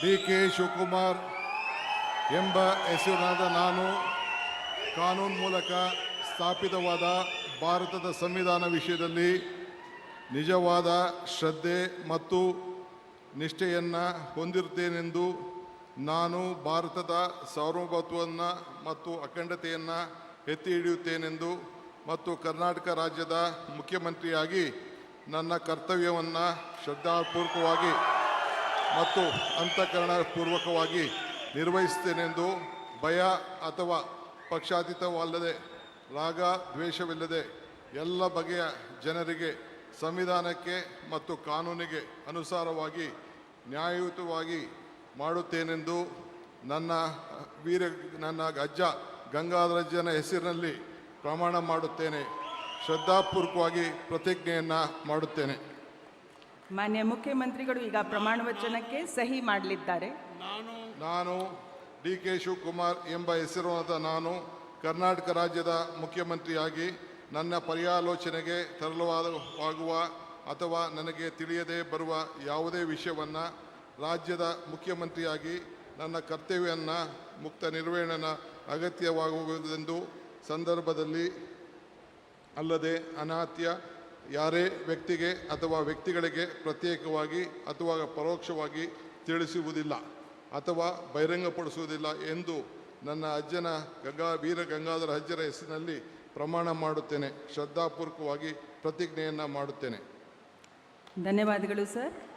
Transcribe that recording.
ಡಿ.ಕೆ. ಶಿವಕುಮಾರ್ ಎಂಬ ಹೆಸರಿನಾದ ನಾನು ಕಾನೂನು ಮೂಲಕ ಸ್ಥಾಪಿತವಾದ ಭಾರತದ ಸಂವಿಧಾನ ವಿಷಯದಲ್ಲಿ ನಿಜವಾದ ಶ್ರದ್ಧೆ ಮತ್ತು ನಿಷ್ಠೆಯನ್ನು ಹೊಂದಿರುತ್ತೇನೆಂದು ನಾನು ಭಾರತದ ಸಾರ್ವಭೌಮತ್ವವನ್ನು ಮತ್ತು ಅಖಂಡತೆಯನ್ನು ಎತ್ತಿ ಹಿಡಿಯುತ್ತೇನೆಂದು ಮತ್ತು ಕರ್ನಾಟಕ ರಾಜ್ಯದ ಮುಖ್ಯಮಂತ್ರಿಯಾಗಿ ನನ್ನ ಕರ್ತವ್ಯವನ್ನು ಶ್ರದ್ಧಾಪೂರ್ವಕವಾಗಿ ಮತ್ತು ಅಂತಃಕರಣಪೂರ್ವಕವಾಗಿ ನಿರ್ವಹಿಸುತ್ತೇನೆಂದು ಭಯ ಅಥವಾ ಪಕ್ಷಾತೀತವಲ್ಲದೆ ರಾಗ ದ್ವೇಷವಿಲ್ಲದೆ ಎಲ್ಲ ಬಗೆಯ ಜನರಿಗೆ ಸಂವಿಧಾನಕ್ಕೆ ಮತ್ತು ಕಾನೂನಿಗೆ ಅನುಸಾರವಾಗಿ ನ್ಯಾಯಯುತವಾಗಿ ಮಾಡುತ್ತೇನೆಂದು ನನ್ನ ಅಜ್ಜ ಗಂಗಾಧರಜ್ಜನ ಹೆಸರಿನಲ್ಲಿ ಪ್ರಮಾಣ ಮಾಡುತ್ತೇನೆ. ಶ್ರದ್ಧಾಪೂರ್ವಕವಾಗಿ ಪ್ರತಿಜ್ಞೆಯನ್ನು ಮಾಡುತ್ತೇನೆ. ಮಾನ್ಯ ಮುಖ್ಯಮಂತ್ರಿಗಳು ಈಗ ಪ್ರಮಾಣ ವಚನಕ್ಕೆ ಸಹಿ ಮಾಡಲಿದ್ದಾರೆ. ನಾನು ಡಿ.ಕೆ. ಶಿವಕುಮಾರ್ ಎಂಬ ಹೆಸರಿನಾದ ನಾನು ಕರ್ನಾಟಕ ರಾಜ್ಯದ ಮುಖ್ಯಮಂತ್ರಿಯಾಗಿ ನನ್ನ ಪರ್ಯಾಲೋಚನೆಗೆ ತರಲಾಗುವ ಅಥವಾ ನನಗೆ ತಿಳಿಯದೇ ಬರುವ ಯಾವುದೇ ವಿಷಯವನ್ನು ರಾಜ್ಯದ ಮುಖ್ಯಮಂತ್ರಿಯಾಗಿ ನನ್ನ ಕರ್ತವ್ಯವನ್ನು ಮುಕ್ತ ನಿರ್ವಹಣೆ ಅಗತ್ಯವಾಗುವುದೆಂದು ಸಂದರ್ಭದಲ್ಲಿ ಅಲ್ಲದೆ ಅನಾತ್ಯ ಯಾರೇ ವ್ಯಕ್ತಿಗೆ ಅಥವಾ ವ್ಯಕ್ತಿಗಳಿಗೆ ಪ್ರತ್ಯೇಕವಾಗಿ ಅಥವಾ ಪರೋಕ್ಷವಾಗಿ ತಿಳಿಸುವುದಿಲ್ಲ ಅಥವಾ ಬಹಿರಂಗಪಡಿಸುವುದಿಲ್ಲ ಎಂದು ನನ್ನ ಅಜ್ಜನ ವೀರ ಗಂಗಾಧರ ಅಜ್ಜರ ಹೆಸರಿನಲ್ಲಿ ಪ್ರಮಾಣ ಮಾಡುತ್ತೇನೆ. ಶ್ರದ್ಧಾಪೂರ್ವಕವಾಗಿ ಪ್ರತಿಜ್ಞೆಯನ್ನು ಮಾಡುತ್ತೇನೆ. ಧನ್ಯವಾದಗಳು ಸರ್.